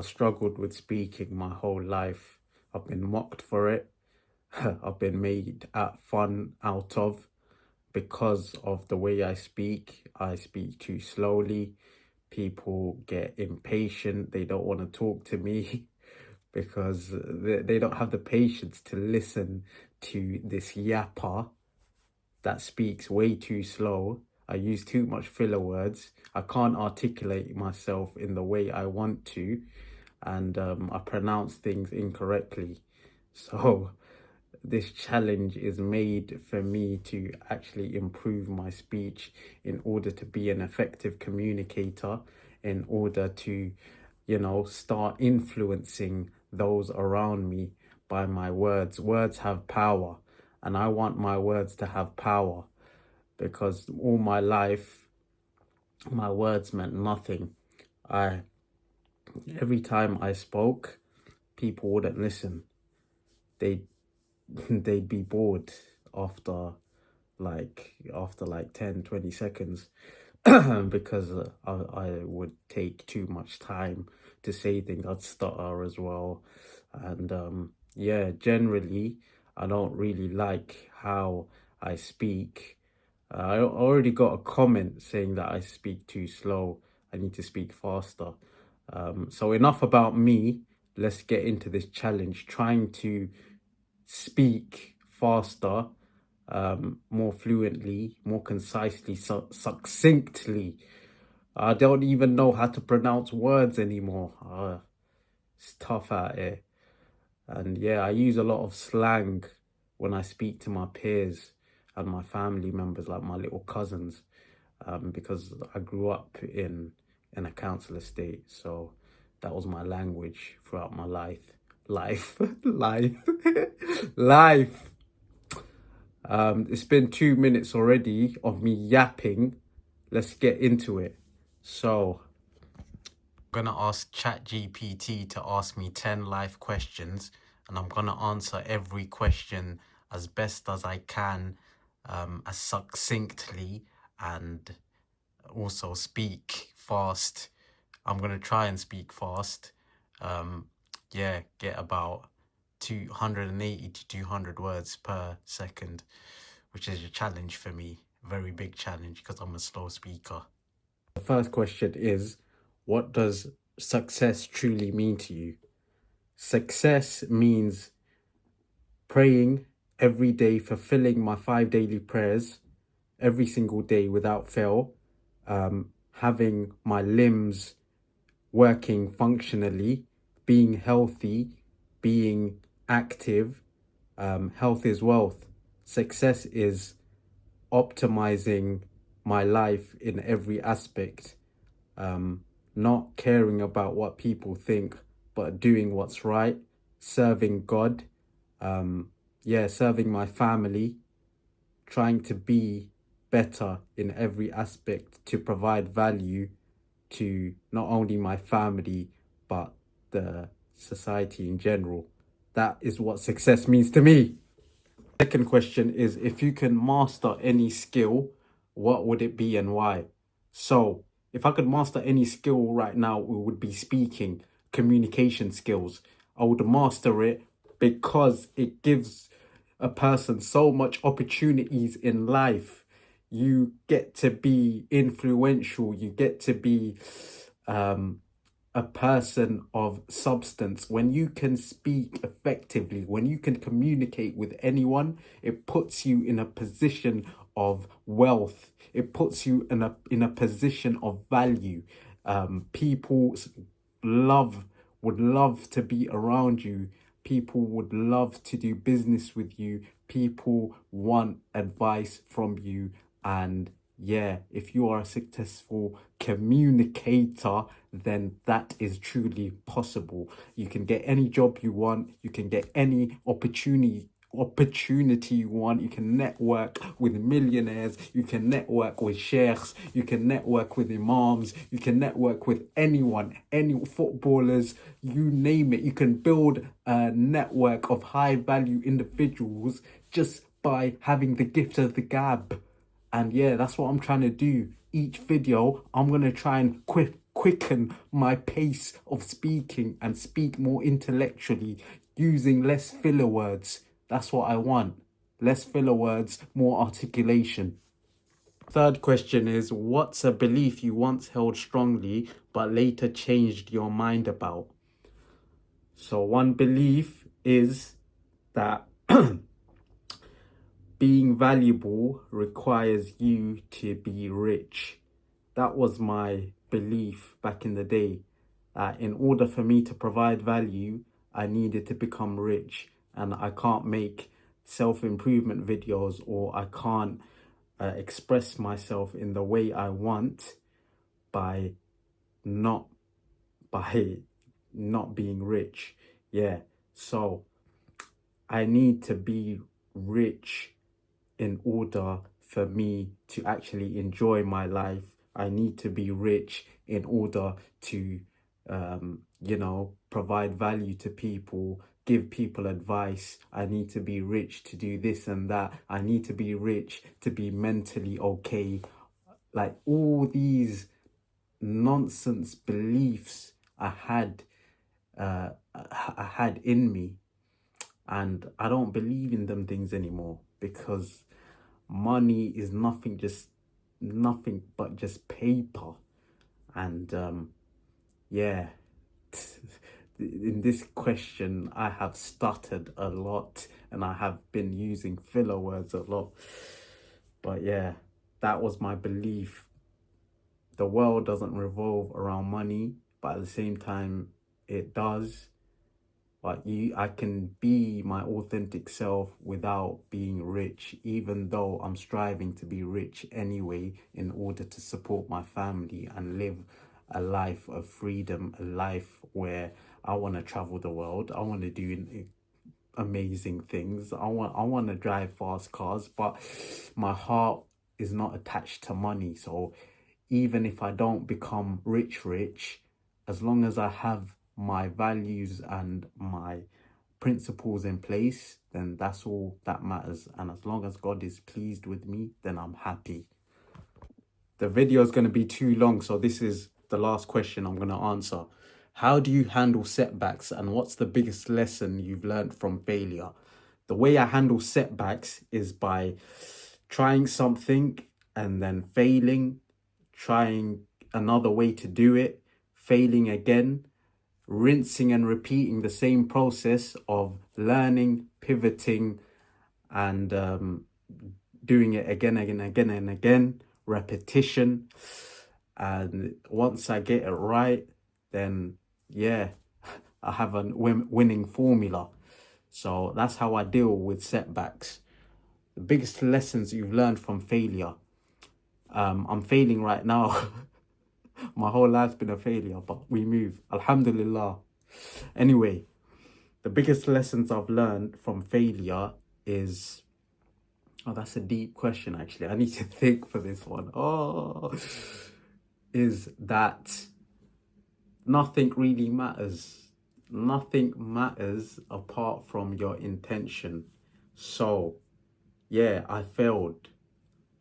I struggled with speaking my whole life. I've been mocked for it. I've been made fun out of because of the way I speak. I speak too slowly. People get impatient. They don't want to talk to me because they don't have the patience to listen to this yapper that speaks way too slow. I use too much filler words. I can't articulate myself in the way I want to, and I pronounce things incorrectly. So this challenge is made for me to actually improve my speech in order to be an effective communicator, in order to, start influencing those around me by my words. Words have power, and I want my words to have power because all my life, my words meant nothing. Every time I spoke, people wouldn't listen. They'd they'd be bored after like 10, 20 seconds because I would take too much time to say things. I'd stutter as well. And yeah, generally, I don't really like how I speak. I already got a comment saying that I speak too slow. I need to speak faster. So enough about me. Let's get into this challenge, trying to speak faster, more fluently, more concisely, succinctly. I don't even know how to pronounce words anymore. It's tough out here. And yeah, I use a lot of slang when I speak to my peers and my family members, like my little cousins, because I grew up in a council estate. So that was my language throughout my life. Life. Life. It's been 2 minutes already of me yapping. Let's get into it. So, I'm gonna ask ChatGPT to ask me 10 life questions, and I'm gonna answer every question as best as I can, as succinctly, and also speak fast. I'm gonna try and speak fast. Yeah, get about 280 to 200 words per second, which is a challenge for me. Very big challenge because I'm a slow speaker. The first question is, what does success truly mean to you? Success means praying every day, fulfilling my 5 daily prayers every single day without fail, having my limbs working functionally, being healthy, being active. Health is wealth. Success is optimizing my life in every aspect, not caring about what people think, but doing what's right, serving God, serving my family, trying to be better in every aspect to provide value to not only my family, but the society in general. That is what success means to me. Second question is, if you can master any skill, what would it be and why? So, if I could master any skill right now, it would be speaking, communication skills. I would master it because it gives a person so much opportunities in life. You get to be influential, you get to be a person of substance. When you can speak effectively, when you can communicate with anyone, it puts you in a position of wealth. It puts you in a position of value. People would love to be around you. People would love to do business with you. People want advice from you. And yeah, if you are a successful communicator, then that is truly possible. You can get any job you want. You can get any opportunity you want. You can network with millionaires. You can network with sheikhs. You can network with imams. You can network with anyone, any footballers, you name it. You can build a network of high value individuals just by having the gift of the gab. And yeah, that's what I'm trying to do. Each video, I'm going to try and quicken my pace of speaking and speak more intellectually, using less filler words. That's what I want. Less filler words, more articulation. Third question is, what's a belief you once held strongly but later changed your mind about? So one belief is that being valuable requires you to be rich. That was my belief back in the day. That in order for me to provide value, I needed to become rich, and I can't make self-improvement videos, or I can't express myself in the way I want by not by not being rich. Yeah, so I need to be rich in order for me to actually enjoy my life. I need to be rich in order to provide value to people, give people advice. I need to be rich to do this and that. I need to be rich to be mentally okay. Like all these nonsense beliefs I had in me, and I don't believe in them things anymore, because money is nothing but just paper. And yeah, in this question I have stuttered a lot and I have been using filler words a lot, but yeah, that was my belief. The world doesn't revolve around money, but at the same time it does. But I can be my authentic self without being rich, even though I'm striving to be rich anyway, in order to support my family and live a life of freedom, a life where I want to travel the world. I want to do amazing things. I want to drive fast cars, but my heart is not attached to money. So even if I don't become rich, as long as I have my values and my principles in place, then that's all that matters. And as long as God is pleased with me, then I'm happy. The video is going to be too long, so this is the last question I'm going to answer. How do you handle setbacks, and what's the biggest lesson you've learned from failure? The way I handle setbacks is by trying something and then failing, trying another way to do it, failing again, rinsing and repeating the same process of learning, pivoting, and doing it again and again, repetition. And once I get it right, then yeah, I have a winning formula. So that's how I deal with setbacks. The biggest lessons you've learned from failure. I'm failing right now. My whole life's been a failure, but we move. Alhamdulillah. Anyway, the biggest lessons I've learned from failure is... Oh, that's a deep question, actually. I need to think for this one. Is that nothing really matters. Nothing matters apart from your intention. So, yeah, I failed.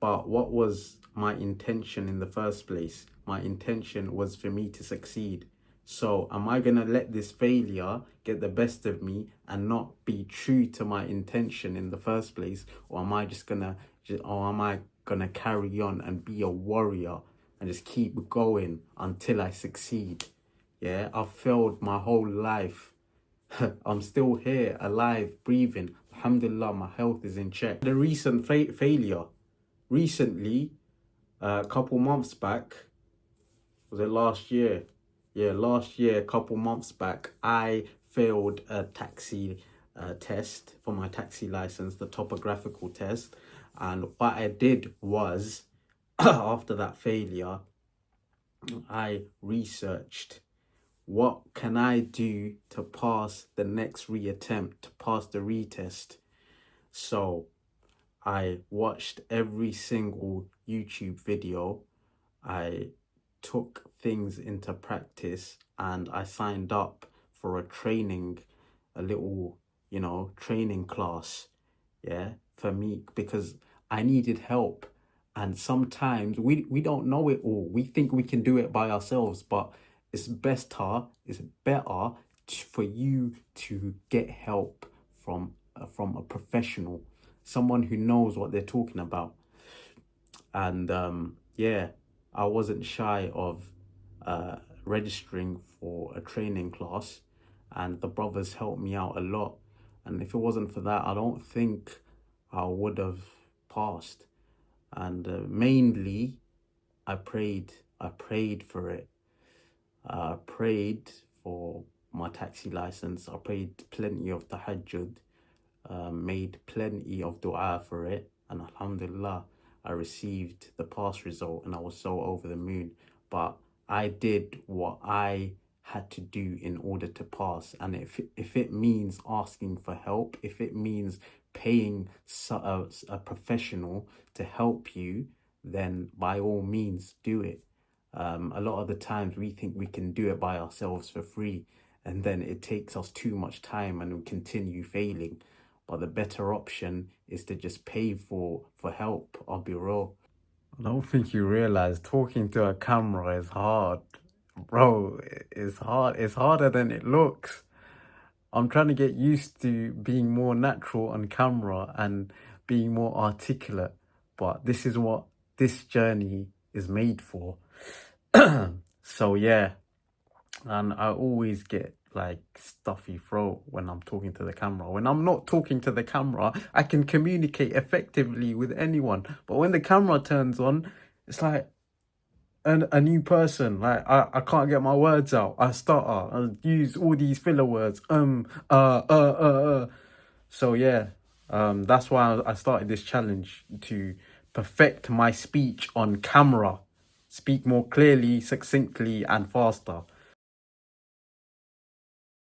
But what was my intention in the first place? My intention was for me to succeed. So am I going to let this failure get the best of me and not be true to my intention in the first place? Or am I gonna carry on and be a warrior and just keep going until I succeed? Yeah, I've failed my whole life. I'm still here, alive, breathing. Alhamdulillah, my health is in check. The recent failure, recently, a couple months back, was it last year? Yeah, last year, a couple months back, I failed a taxi test for my taxi license, the topographical test. And what I did was, after that failure, I researched, what can I do to pass the next reattempt, to pass the retest? So I watched every single YouTube video. I took things into practice, and I signed up for a little training class, yeah, for me, because I needed help And sometimes we don't know it all. We think we can do it by ourselves, but it's better for you to get help from a professional, someone who knows what they're talking about. And yeah, I wasn't shy of registering for a training class, and the brothers helped me out a lot. And if it wasn't for that, I don't think I would have passed. And mainly, I prayed for it. I prayed for my taxi license. I prayed plenty of tahajjud, made plenty of dua for it, and alhamdulillah, I received the pass result, and I was so over the moon. But I did what I had to do in order to pass, and if it means asking for help, if it means paying a professional to help you, then by all means do it. A lot of the times we think we can do it by ourselves for free, and then it takes us too much time and we continue failing. But the better option is to just pay for help. I'll be real. I don't think you realize talking to a camera is hard. Bro, it's hard. It's harder than it looks. I'm trying to get used to being more natural on camera and being more articulate. But this is what this journey is made for. So yeah, and I always get like stuffy throat when I'm talking to the camera. When I'm not talking to the camera, I can communicate effectively with anyone. But when the camera turns on, it's like a new person. Like I can't get my words out. I stutter. I use all these filler words. So yeah, that's why I started this challenge to perfect my speech on camera, speak more clearly, succinctly, and faster.